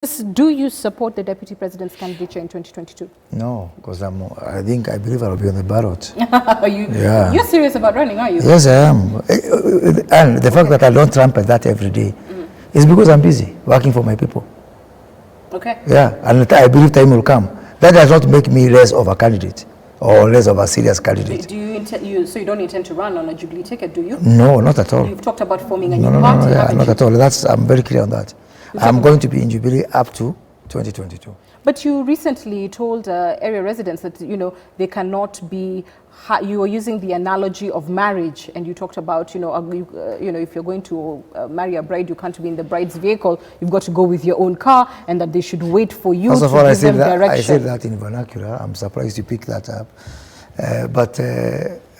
Do you support the deputy president's candidature in 2022? No, because I believe I'll be on the ballot. You're serious about running, are you? Yes, I am. And the fact that I don't trumpet that every day is because I'm busy working for my people. Okay. Yeah, and I believe time will come. That does not make me less of a candidate or less of a serious candidate. Do you so you don't intend to run on a Jubilee ticket, do you? No, not at all. You've talked about forming a new party. No, not at all. I'm very clear on that. I'm going to be in Jubilee up to 2022. But you recently told area residents that, they cannot be, you were using the analogy of marriage, and you talked about, if you're going to marry a bride, you can't be in the bride's vehicle, you've got to go with your own car, and that they should wait for you to give them direction. I said that in vernacular. I'm surprised you picked that up. But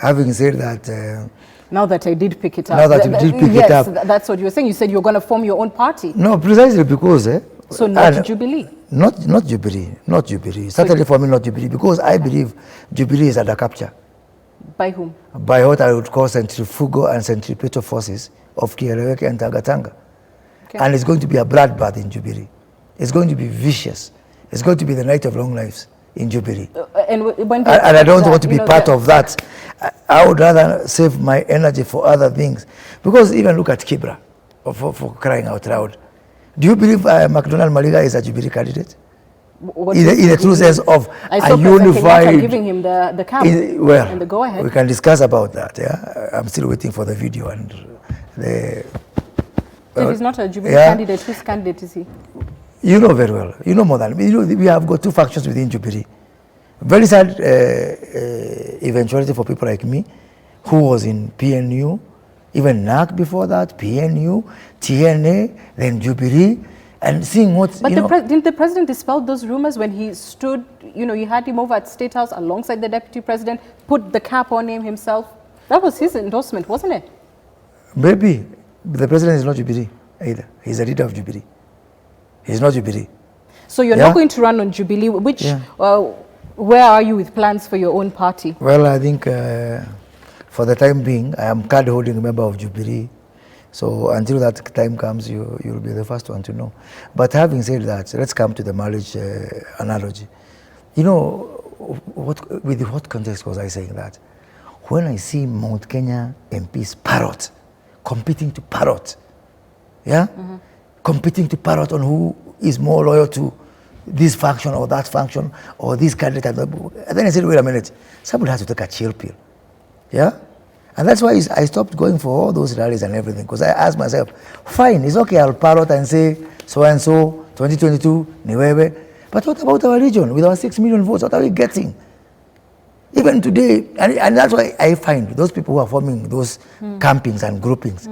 having said that... now that I did pick it up. Now that you did pick it up. Yes, that's what you were saying. You said you were going to form your own party. No, precisely because... so not Jubilee? Not Jubilee. Not Jubilee. Certainly for me, not Jubilee. Because I believe Jubilee is under capture. By whom? By what I would call centrifugal and centripetal forces of Kiereweke and Tagatanga. Okay. And it's going to be a bloodbath in Jubilee. It's going to be vicious. It's going to be the night of long lives in Jubilee. And I don't want to be part of that. I would rather save my energy for other things. Because even look at Kibra, for crying out loud. Do you believe McDonald Maliga is a Jubilee candidate? In the true sense of a unified... giving him the camp and the go-ahead. We can discuss about that, yeah? I'm still waiting for the video and the... So he's not a Jubilee candidate. Whose candidate is he? You know very well. You know more than me. We have got two factions within Jubilee. Very sad eventuality for people like me, who was in PNU, even NAC before that, PNU, TNA, then Jubilee, and seeing what, But didn't the president dispel those rumors when he stood, you had him over at State House alongside the deputy president, put the cap on him himself? That was his endorsement, wasn't it? Maybe. The president is not Jubilee either. He's a leader of Jubilee. He's not Jubilee. So you're not going to run on Jubilee, which... where are you with plans for your own party? Well, I think for the time being, I am card-holding member of Jubilee. So until that time comes, you'll be the first one to know. But having said that, let's come to the marriage analogy. With what context was I saying that? When I see Mount Kenya MPs parrot, competing to parrot, competing to parrot on who is more loyal to this faction or that faction or this candidate. And then I said, wait a minute, somebody has to take a chill pill. Yeah? And that's why I stopped going for all those rallies and everything, because I asked myself, fine, it's okay, I'll parrot and say so-and-so, 2022, Niwewe. But what about our region with our 6 million votes? What are we getting? Even today, and that's why I find those people who are forming those campings and groupings,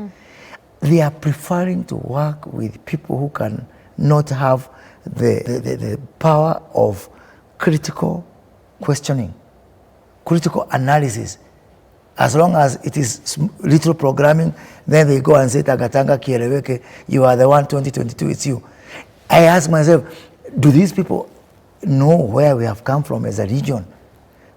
they are preferring to work with people who can not have the power of critical questioning, critical analysis. As long as it is little programming, then they go and say, Tagatanga, Kiereweke, you are the one, 2022, it's you. I ask myself, do these people know where we have come from as a region?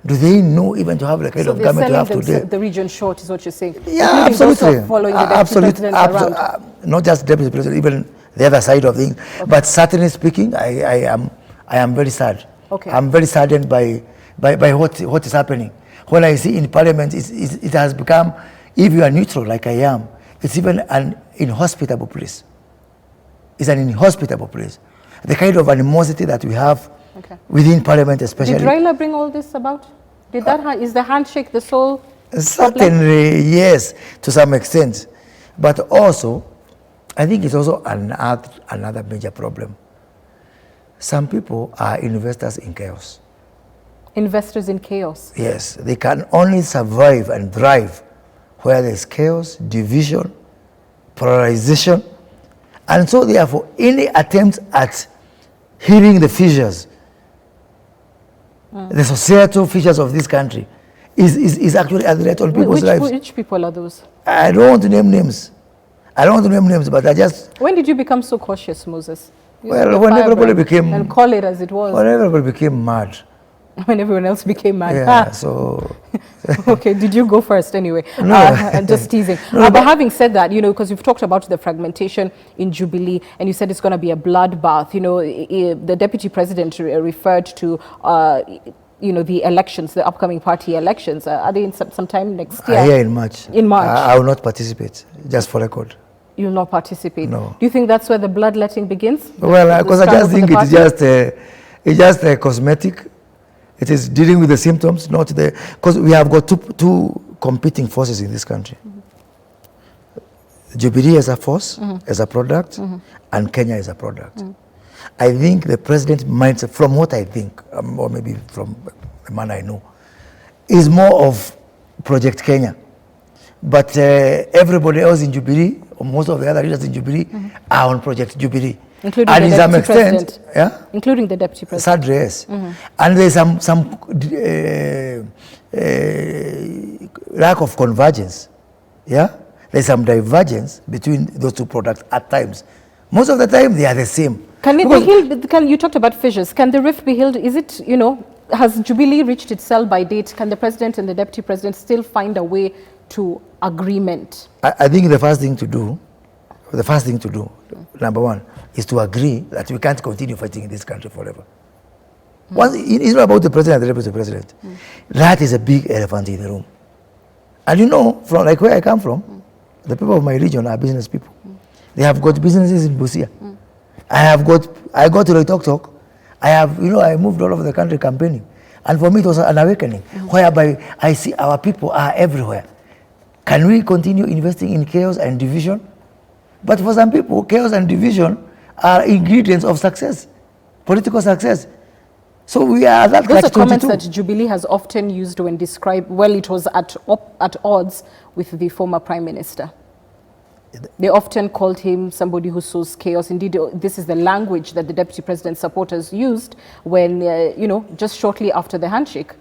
Do they know even to have the kind of government we have today? The region short is what you're saying. Yeah, absolutely. Following the deputy president around. Not just deputy president, even the other side of things. Okay. But certainly speaking, I am very sad. Okay. I'm very saddened by what is happening. When I see in parliament, it has become, if you are neutral like I am, it's even an inhospitable place. It's an inhospitable place. The kind of animosity that we have within parliament especially. Did Raila bring all this about? Is the handshake the sole Certainly, problem? Yes, to some extent. But also, I think it's also another major problem. Some people are investors in chaos. Investors in chaos? Yes, they can only survive and thrive where there's chaos, division, polarization. And so therefore, any attempt at healing the fissures, the societal features of this country, is actually a threat on people's lives. Which people are those? I don't want to name names. But I just... When did you become so cautious, Moses? Well, when everybody became... And call it as it was. When everybody became mad When everyone else became mad. Yeah, so... Okay, did you go first anyway? No. Just teasing. No, but having said that, you know, because you've talked about the fragmentation in Jubilee, and you said it's going to be a bloodbath. You know, the deputy president referred to, you know, the elections, the upcoming party elections. Are they in sometime next year? Yeah, in March. In March. I will not participate, just for record. You'll not participate? No. Do you think that's where the bloodletting begins? Well, because I just think it's just cosmetic. It is dealing with the symptoms, not the... Because we have got two competing forces in this country. Jubilee as a force, as a product, and Kenya as a product. I think the president mindset, from what I think, or maybe from the man I know, is more of Project Kenya. But everybody else in Jubilee, or most of the other leaders in Jubilee, are on Project Jubilee. Including and the in some deputy extent, president. yeah? Including the deputy president. Sadly, yes. And there's some lack of convergence. Yeah? There's some divergence between those two products at times. Most of the time, they are the same. Can it be healed? You talked about fissures. Can the rift be healed? Is it, you know, has Jubilee reached its sell-by date? Can the president and the deputy president still find a way to agreement? I think the first thing to do, number one, is to agree that we can't continue fighting in this country forever. It's not about the president and the deputy president. That is a big elephant in the room. And you know, from like where I come from, the people of my region are business people. They have got businesses in Busia. I got to Tok. I moved all over the country campaigning. And for me, it was an awakening, whereby I see our people are everywhere. Can we continue investing in chaos and division? But for some people, chaos and division are ingredients of success, political success. So we are that. Those are comments that Jubilee has often used when described, well, it was at odds with the former prime minister. They often called him somebody who sows chaos. Indeed, this is the language that the deputy president's supporters used when, you know, just shortly after the handshake,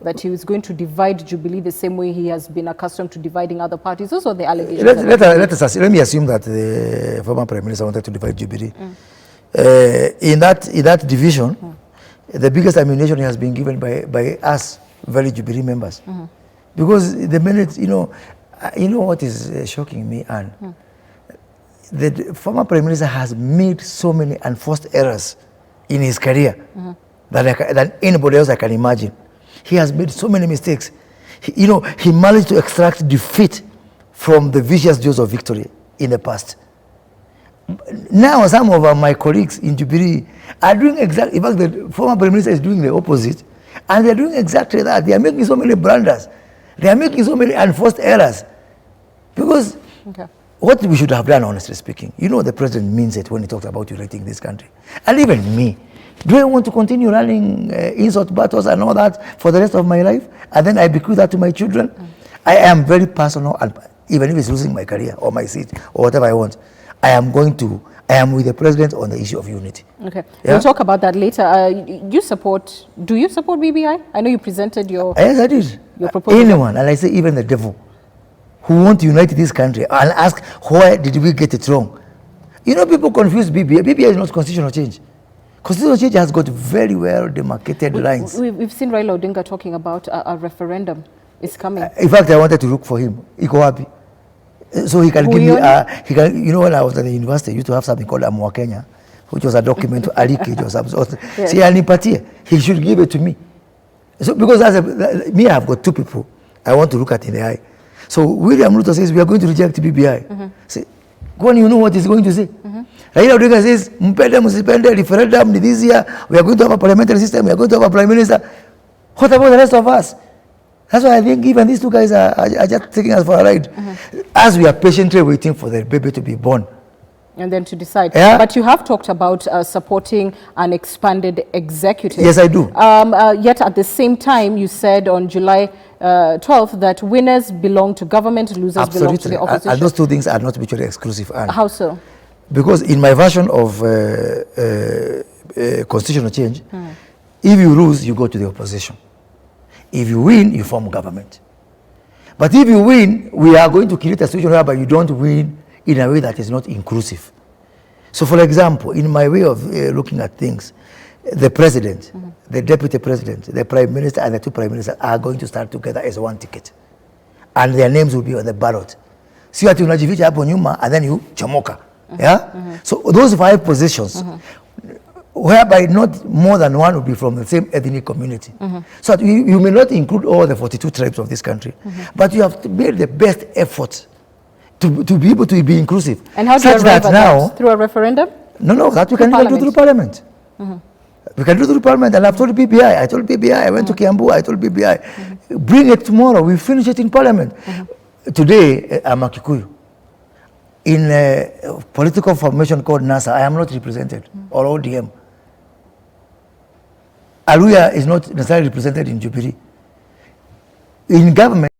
that he was going to divide Jubilee the same way he has been accustomed to dividing other parties. Those are the allegations. Let me assume that the former prime minister wanted to divide Jubilee. In that division, the biggest ammunition has been given by us, very Jubilee members. Because the minute, you know what is shocking me, Anne? The former prime minister has made so many enforced errors in his career than anybody else I can imagine. He has made so many mistakes. He managed to extract defeat from the vicious jaws of victory in the past. Now, some of my colleagues in Jubilee are doing exactly, in fact, the former prime minister is doing the opposite, and they're doing exactly that. They are making so many blunders. They are making so many enforced errors. Because what we should have done, honestly speaking, the president means it when he talks about uniting this country. And even me, do I want to continue running insult battles and all that for the rest of my life? And then I bequeath that to my children? I am very personal, and even if it's losing my career or my seat or whatever I want, I am with the president on the issue of unity. Okay. Yeah? We'll talk about that later. Do you support BBI? I know you presented your... Yes, I did. Your proposal. Anyone, and I say even the devil, who want to unite this country and ask, why did we get it wrong? People confuse BBI. BBI is not constitutional change. Constitutional change has got very well demarcated lines. We've seen Raila Odinga talking about a referendum. It's coming. In fact, I wanted to look for him. Iko happy. So he can give me, when I was at the university, I used to have something called Amwa Kenya, which was a document to a leakage or something. Yes. See, he should give it to me. So because me, I've got two people I want to look at in the eye. So William Ruto says, we are going to reject BBI. Say, go on, you know what he's going to say. Raila Odinga says, mpende musipende, referendum this year, we are going to have a parliamentary system, we are going to have a prime minister. What about the rest of us? That's why I think even these two guys are just taking us for a ride. As we are patiently waiting for the baby to be born. And then to decide. Yeah? But you have talked about supporting an expanded executive. Yes, I do. Yet at the same time, you said on July 12th that winners belong to government, losers belong to the opposition. And those two things are not mutually exclusive. Anne. How so? Because in my version of constitutional change, if you lose, you go to the opposition. If you win, you form government. But if you win, we are going to create a situation whereby you don't win in a way that is not inclusive. So for example, in my way of looking at things, the president, the deputy president, the prime minister, and the two prime ministers are going to start together as one ticket. And their names will be on the ballot. See ati unajificha hapo nyuma and then you chomoka. Yeah? So those 5 positions, whereby not more than one will be from the same ethnic community. So that you may not include all the 42 tribes of this country, but you have to make the best effort to be able to be inclusive. And how do you arrive at that? Through a referendum? No, that we can do through parliament. We can do through parliament, and I've told BBI. I told BBI, I went to Kiambu, I told BBI, bring it tomorrow, we finish it in parliament. Today, I'm a Kikuyu. In a political formation called NASA, I am not represented, or ODM. Aluya is not necessarily represented in Jubilee. In government,